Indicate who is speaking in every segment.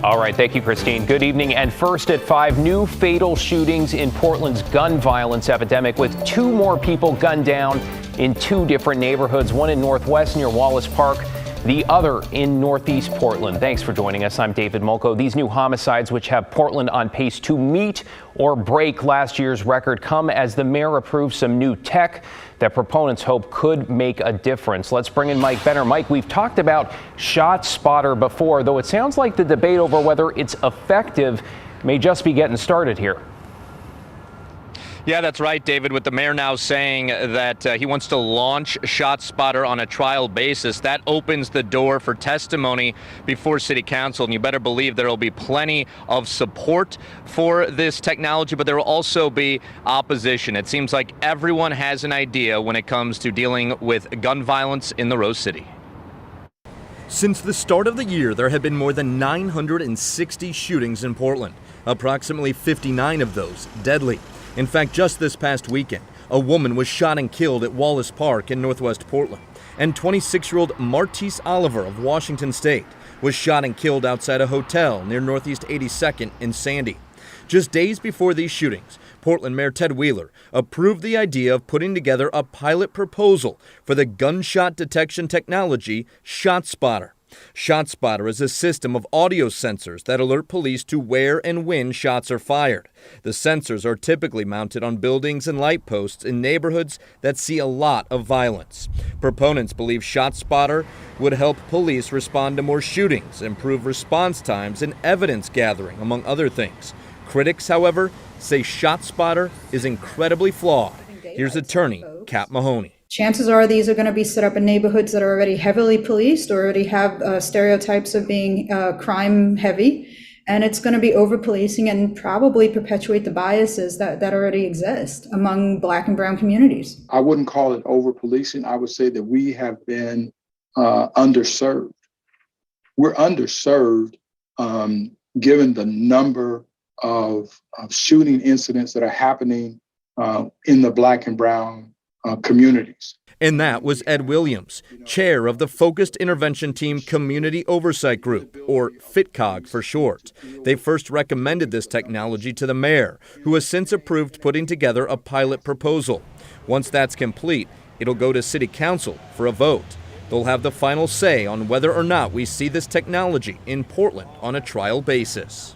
Speaker 1: All right, thank you, Christine. Good evening. And first at 5, new fatal shootings in Portland's gun violence epidemic, with 2 more people gunned down in 2 different neighborhoods, one in Northwest near Wallace Park, the other in Northeast Portland. Thanks for joining us. I'm David Molko. These new homicides, which have Portland on pace to meet or break last year's record, come as the mayor approves some new tech that proponents hope could make a difference. Let's bring in Mike Benner. Mike, we've talked about ShotSpotter before, though it sounds like the debate over whether it's effective may just be getting started here.
Speaker 2: Yeah, that's right, David, with the mayor now saying that he wants to launch ShotSpotter on a trial basis. That opens the door for testimony before City Council, and you better believe there will be plenty of support for this technology, but there will also be opposition. It seems like everyone has an idea when it comes to dealing with gun violence in the Rose City.
Speaker 3: Since the start of the year, there have been more than 960 shootings in Portland, approximately 59 of those deadly. In fact, just this past weekend, a woman was shot and killed at Wallace Park in Northwest Portland, and 26-year-old Martise Oliver of Washington State was shot and killed outside a hotel near Northeast 82nd in Sandy. Just days before these shootings, Portland Mayor Ted Wheeler approved the idea of putting together a pilot proposal for the gunshot detection technology ShotSpotter. ShotSpotter is a system of audio sensors that alert police to where and when shots are fired. The sensors are typically mounted on buildings and light posts in neighborhoods that see a lot of violence. Proponents believe ShotSpotter would help police respond to more shootings, improve response times, and evidence gathering, among other things. Critics, however, say ShotSpotter is incredibly flawed. Here's attorney Kat Mahoney.
Speaker 4: Chances are these are going to be set up in neighborhoods that are already heavily policed or already have stereotypes of being crime heavy. And it's going to be over policing and probably perpetuate the biases that already exist among Black and brown communities.
Speaker 5: I wouldn't call it over policing. I would say that we have been underserved. We're underserved given the number of shooting incidents that are happening in the Black and brown communities.
Speaker 3: And that was Ed Williams, chair of the Focused Intervention Team Community Oversight Group, or FITCOG for short. They first recommended this technology to the mayor, who has since approved putting together a pilot proposal. Once that's complete, it'll go to City Council for a vote. They'll have the final say on whether or not we see this technology in Portland on a trial basis.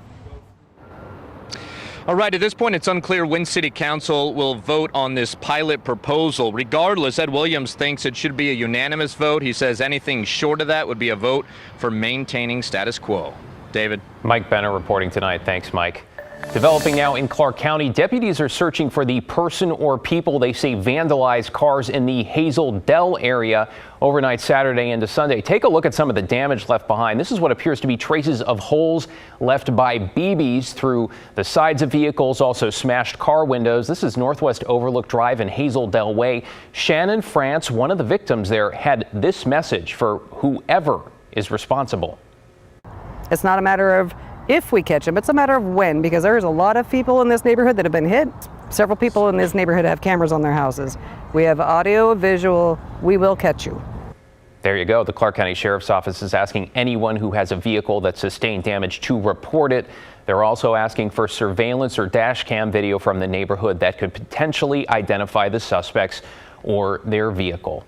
Speaker 2: All right, at this point, it's unclear when City Council will vote on this pilot proposal. Regardless, Ed Williams thinks it should be a unanimous vote. He says anything short of that would be a vote for maintaining status quo. David.
Speaker 1: Mike Benner reporting tonight. Thanks, Mike. Developing now in Clark County, deputies are searching for the person or people they say vandalized cars in the Hazel Dell area overnight Saturday into Sunday. Take a look at some of the damage left behind. This is what appears to be traces of holes left by BBs through the sides of vehicles, also smashed car windows. This is Northwest Overlook Drive and Hazel Dell Way. Shannon France, one of the victims there, had this message for whoever is responsible.
Speaker 6: It's not a matter of if we catch them, it's a matter of when, because there's a lot of people in this neighborhood that have been hit. Several people in this neighborhood have cameras on their houses. We have audio, visual, we will catch you.
Speaker 1: There you go. The Clark County Sheriff's Office is asking anyone who has a vehicle that sustained damage to report it. They're also asking for surveillance or dash cam video from the neighborhood that could potentially identify the suspects or their vehicle.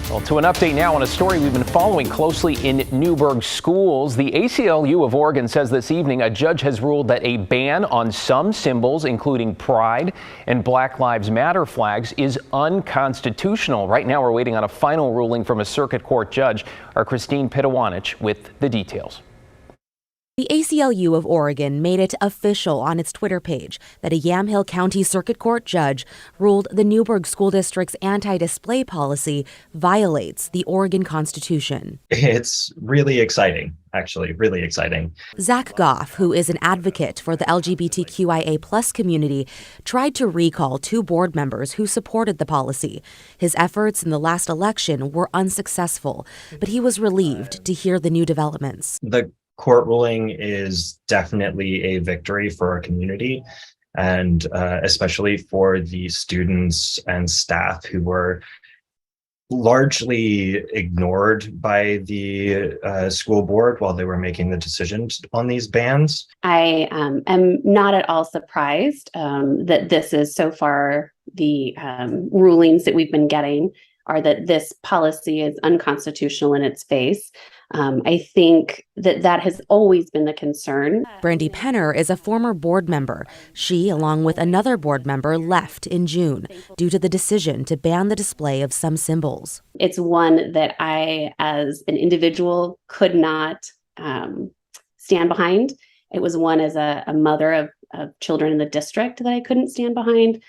Speaker 1: Well, to an update now on a story we've been following closely in Newburgh schools. The ACLU of Oregon says this evening a judge has ruled that a ban on some symbols, including Pride and Black Lives Matter flags, is unconstitutional. Right now, we're waiting on a final ruling from a circuit court judge. Our Christine Pitawanich with the details.
Speaker 7: The ACLU of Oregon made it official on its Twitter page that a Yamhill County Circuit Court judge ruled the Newburgh School District's anti-display policy violates the Oregon Constitution.
Speaker 8: It's really exciting, actually, really exciting.
Speaker 7: Zach Goff, who is an advocate for the LGBTQIA+ community, tried to recall 2 board members who supported the policy. His efforts in the last election were unsuccessful, but he was relieved to hear the new developments.
Speaker 8: The court ruling is definitely a victory for our community, and especially for the students and staff who were largely ignored by the school board while they were making the decisions on these bans.
Speaker 9: I am not at all surprised that this is so far the rulings that we've been getting are that this policy is unconstitutional in its face. I think that has always been the concern.
Speaker 7: Brandy Penner is a former board member. She, along with another board member, left in June due to the decision to ban the display of some symbols.
Speaker 9: It's one that I, as an individual, could not stand behind. It was one as a mother of children in the district that I couldn't stand behind.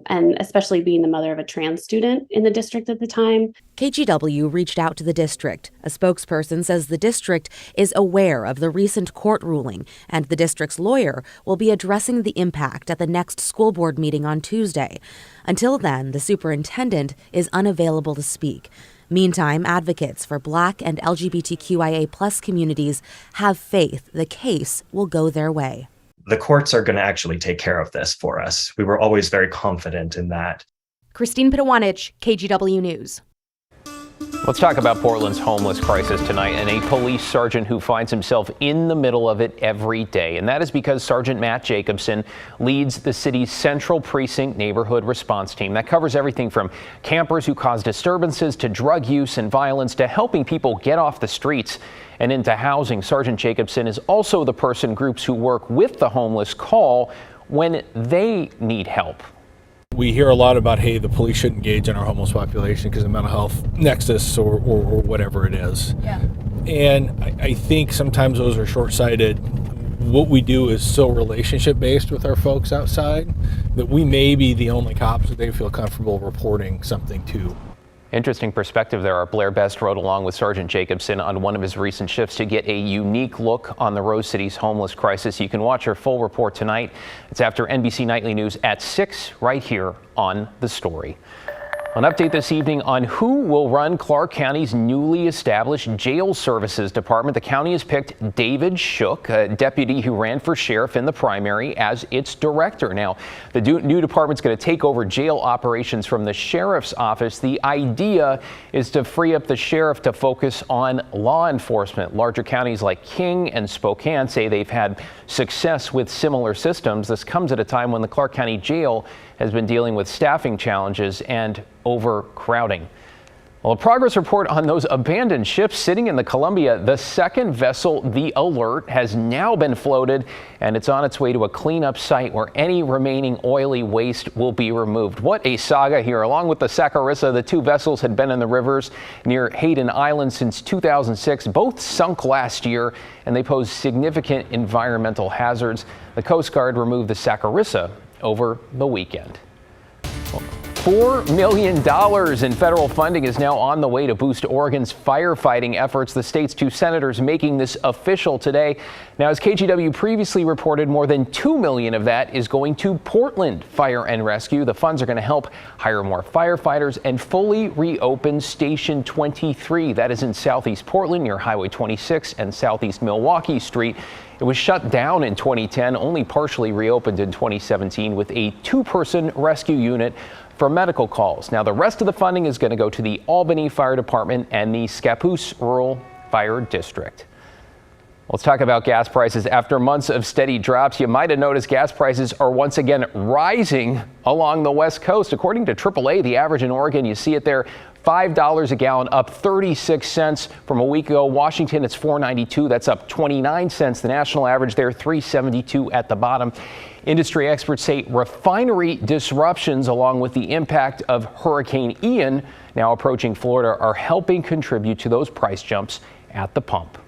Speaker 9: And especially being the mother of a trans student in the district at the time.
Speaker 7: KGW reached out to the district. A spokesperson says the district is aware of the recent court ruling, and the district's lawyer will be addressing the impact at the next school board meeting on Tuesday. Until then, the superintendent is unavailable to speak. Meantime, advocates for Black and LGBTQIA+ communities have faith the case will go their way.
Speaker 8: The courts are going to actually take care of this for us. We were always very confident in that.
Speaker 10: Christine Pitawanich, KGW News.
Speaker 1: Let's talk about Portland's homeless crisis tonight and a police sergeant who finds himself in the middle of it every day. And that is because Sergeant Matt Jacobson leads the city's Central Precinct neighborhood response team. That covers everything from campers who cause disturbances to drug use and violence to helping people get off the streets and into housing. Sergeant Jacobson is also the person groups who work with the homeless call when they need help.
Speaker 11: We hear a lot about, hey, the police should engage in our homeless population because of mental health nexus or whatever it is. Yeah. And I think sometimes those are short-sighted. What we do is so relationship-based with our folks outside that we may be the only cops that they feel comfortable reporting something to.
Speaker 1: Interesting perspective there. Our Blair Best rode along with Sergeant Jacobson on one of his recent shifts to get a unique look on the Rose City's homeless crisis. You can watch her full report tonight. It's after NBC Nightly News at 6 right here on The Story. An update this evening on who will run Clark County's newly established jail services department. The county has picked David Shook, a deputy who ran for sheriff in the primary, as its director. Now, the new department's going to take over jail operations from the sheriff's office. The idea is to free up the sheriff to focus on law enforcement. Larger counties like King and Spokane say they've had success with similar systems. This comes at a time when the Clark County Jail has been dealing with staffing challenges and overcrowding. Well, a progress report on those abandoned ships sitting in the Columbia. The second vessel, the Alert, has now been floated, and it's on its way to a cleanup site where any remaining oily waste will be removed. What a saga here. Along with the Saccharissa, the two vessels had been in the rivers near Hayden Island since 2006. Both sunk last year, and they pose significant environmental hazards. The Coast Guard removed the Saccharissa over the weekend. $4 million in federal funding is now on the way to boost Oregon's firefighting efforts. The state's two senators making this official today. Now, as KGW previously reported, more than $2 million of that is going to Portland Fire and Rescue. The funds are going to help hire more firefighters and fully reopen Station 23. That is in southeast Portland near Highway 26 and southeast Milwaukee Street. It was shut down in 2010, only partially reopened in 2017 with a two-person rescue unit for medical calls. Now, the rest of the funding is going to go to the Albany Fire Department and the Scappoose Rural Fire District. Let's talk about gas prices. After months of steady drops, you might have noticed gas prices are once again rising along the West Coast. According to AAA, the average in Oregon, you see it there, $5 a gallon, up 36 cents from a week ago. Washington, it's $4.92. That's up 29 cents. The national average there, $3.72 at the bottom. Industry experts say refinery disruptions, along with the impact of Hurricane Ian now approaching Florida, are helping contribute to those price jumps at the pump.